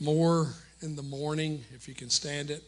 more in the morning, if you can stand it.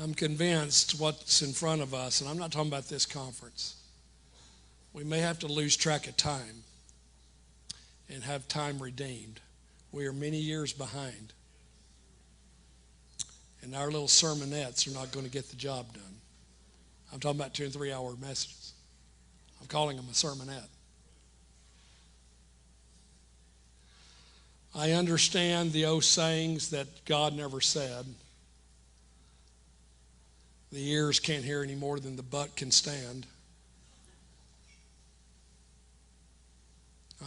I'm convinced what's in front of us, and I'm not talking about this conference, we may have to lose track of time and have time redeemed. We are many years behind. And our little sermonettes are not going to get the job done. I'm talking about 2 and 3 hour messages. I'm calling them a sermonette. I understand the old sayings that God never said. The ears can't hear any more than the butt can stand.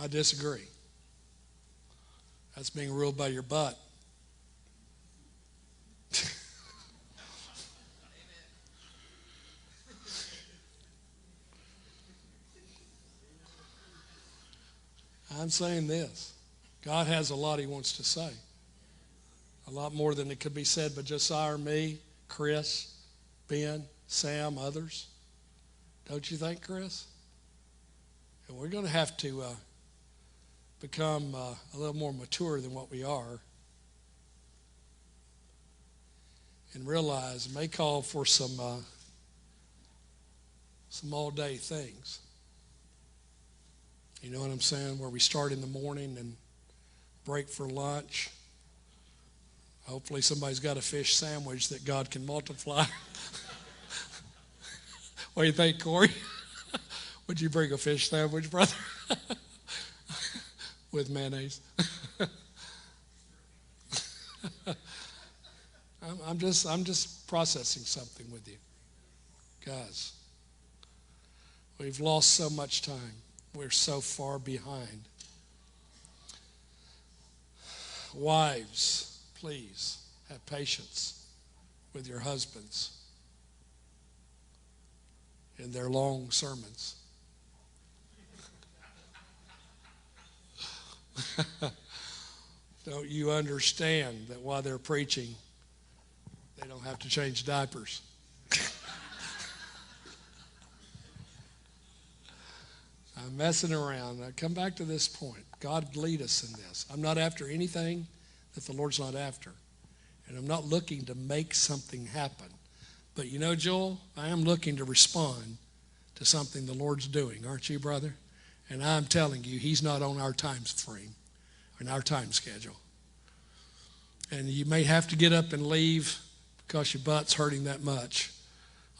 I disagree. That's being ruled by your butt. I'm saying this. God has a lot he wants to say. A lot more than it could be said by Josiah or me, Chris, Ben, Sam, others. Don't you think, Chris? And we're going to have to become a little more mature than what we are and realize it may call for some all-day things. You know what I'm saying? Where we start in the morning and break for lunch. Hopefully somebody's got a fish sandwich that God can multiply. What do you think, Corey? Would you bring a fish sandwich, brother? With mayonnaise. I'm just processing something with you. Guys, we've lost so much time. We're so far behind. Wives, please have patience with your husbands in their long sermons. Don't you understand that while they're preaching, they don't have to change diapers? I'm messing around. I come back to this point. God lead us in this. I'm not after anything that the Lord's not after. And I'm not looking to make something happen. But you know, Joel, I am looking to respond to something the Lord's doing. Aren't you, brother? And I'm telling you, he's not on our time frame, or our time schedule. And you may have to get up and leave because your butt's hurting that much.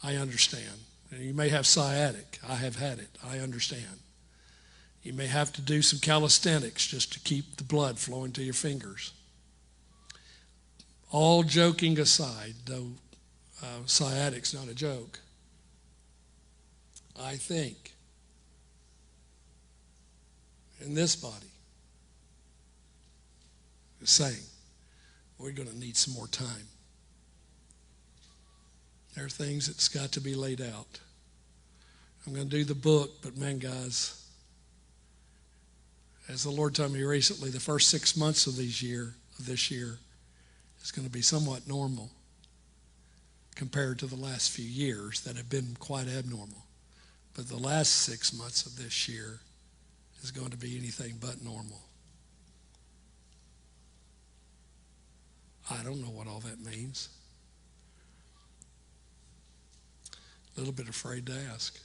I understand. And you may have sciatic. I have had it. I understand. You may have to do some calisthenics just to keep the blood flowing to your fingers. All joking aside, though sciatic's not a joke, I think in this body is saying we're going to need some more time. There are things that's got to be laid out. I'm going to do the book, but man, guys, as the Lord told me recently, the first 6 months of this year is going to be somewhat normal compared to the last few years that have been quite abnormal. But the last 6 months of this year is going to be anything but normal. I don't know what all that means. A little bit afraid to ask.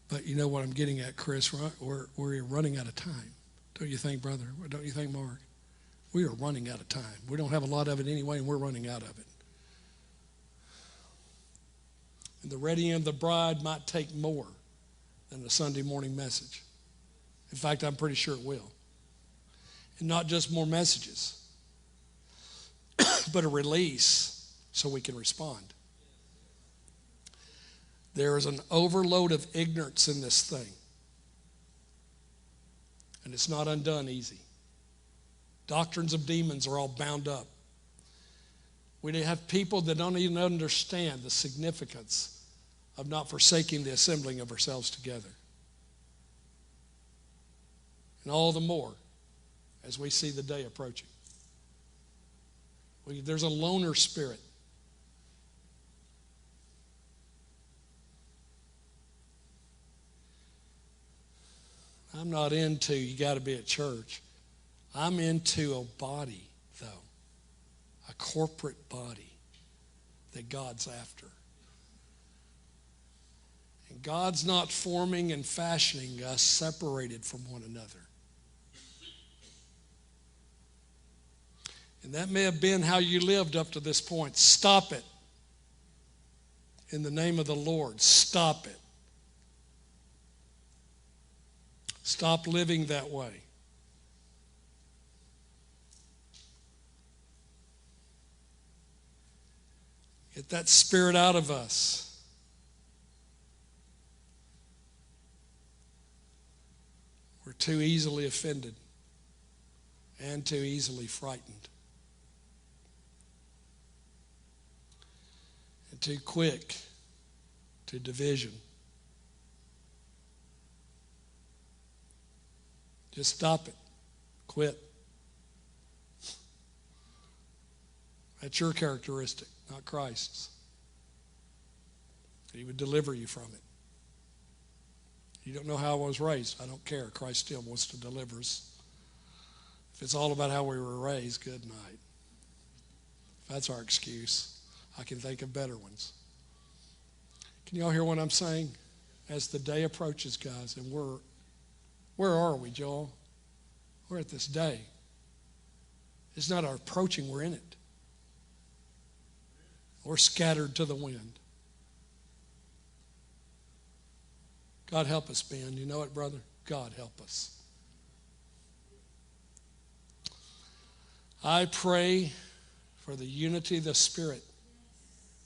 But you know what I'm getting at, Chris? We're running out of time. Don't you think, brother? Don't you think, Mark? We are running out of time. We don't have a lot of it anyway, and we're running out of it. And the readying of the bride might take more than a Sunday morning message. In fact, I'm pretty sure it will. And not just more messages, but a release so we can respond. There is an overload of ignorance in this thing. And it's not undone easy. Doctrines of demons are all bound up. We have people that don't even understand the significance of not forsaking the assembling of ourselves together. And all the more as we see the day approaching. There's a loner spirit. I'm not into you got to be at church. I'm into a body, though, a corporate body that God's after. And God's not forming and fashioning us separated from one another. And that may have been how you lived up to this point. Stop it. In the name of the Lord, stop it. Stop living that way. Get that spirit out of us. We're too easily offended and too easily frightened. And too quick to division. Just stop it. Quit. That's your characteristic, not Christ's. He would deliver you from it. You don't know how I was raised. I don't care. Christ still wants to deliver us. If it's all about how we were raised, good night. If that's our excuse, I can think of better ones. Can you all hear what I'm saying? As the day approaches, guys, and where are we, Joel? We're at this day. It's not our approaching, we're in it. We're scattered to the wind. God help us, Ben. You know it, brother? God help us. I pray for the unity of the Spirit,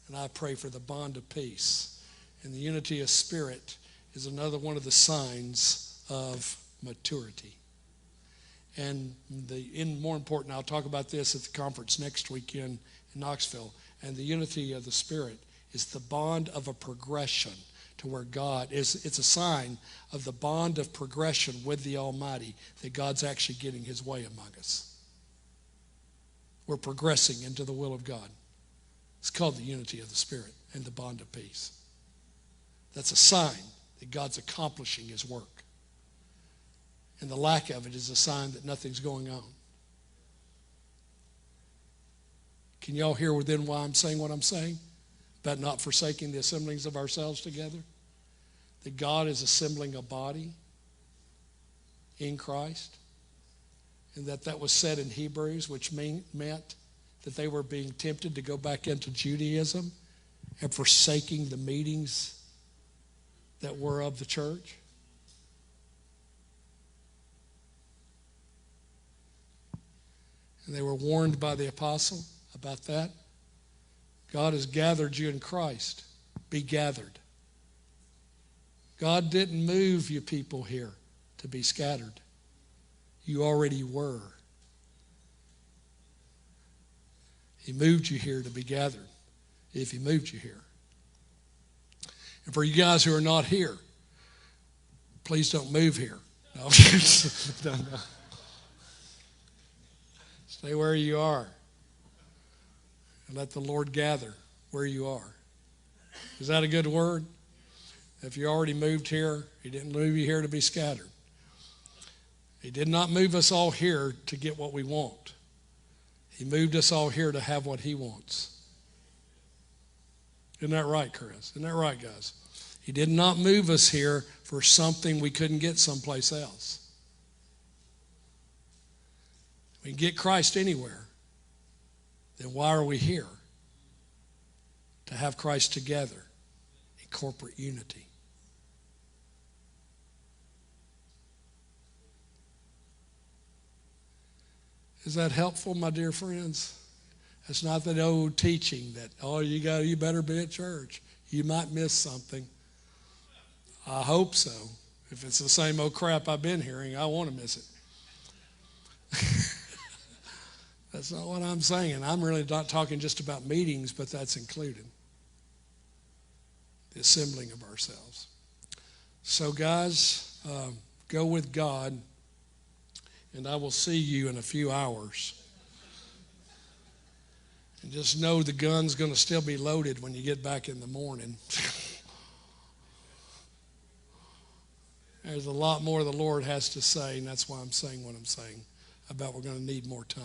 and I pray for the bond of peace. And the unity of Spirit is another one of the signs of maturity. And more important, I'll talk about this at the conference next weekend in Knoxville. And the unity of the Spirit is the bond of a progression to where God is. It's a sign of the bond of progression with the Almighty, that God's actually getting his way among us. We're progressing into the will of God. It's called the unity of the Spirit and the bond of peace. That's a sign that God's accomplishing his work. And the lack of it is a sign that nothing's going on. Can y'all hear within why I'm saying what I'm saying? About not forsaking the assemblings of ourselves together? That God is assembling a body in Christ. And that was said in Hebrews, which meant that they were being tempted to go back into Judaism and forsaking the meetings that were of the church. And they were warned by the apostle about that. God has gathered you in Christ. Be gathered. God didn't move you people here to be scattered. You already were. He moved you here to be gathered, if he moved you here. And for you guys who are not here, please don't move here. No. No. Stay where you are. And let the Lord gather where you are. Is that a good word? If you already moved here, he didn't move you here to be scattered. He did not move us all here to get what we want. He moved us all here to have what he wants. Isn't that right, Chris? Isn't that right, guys? He did not move us here for something we couldn't get someplace else. We can get Christ anywhere. Then why are we here? To have Christ together in corporate unity. Is that helpful, my dear friends? It's not that old teaching that, you better be at church. You might miss something. I hope so. If it's the same old crap I've been hearing, I want to miss it. That's not what I'm saying. I'm really not talking just about meetings, but that's included. The assembling of ourselves. So guys, go with God, and I will see you in a few hours. And just know the gun's going to still be loaded when you get back in the morning. There's a lot more the Lord has to say, and that's why I'm saying what I'm saying about we're going to need more time.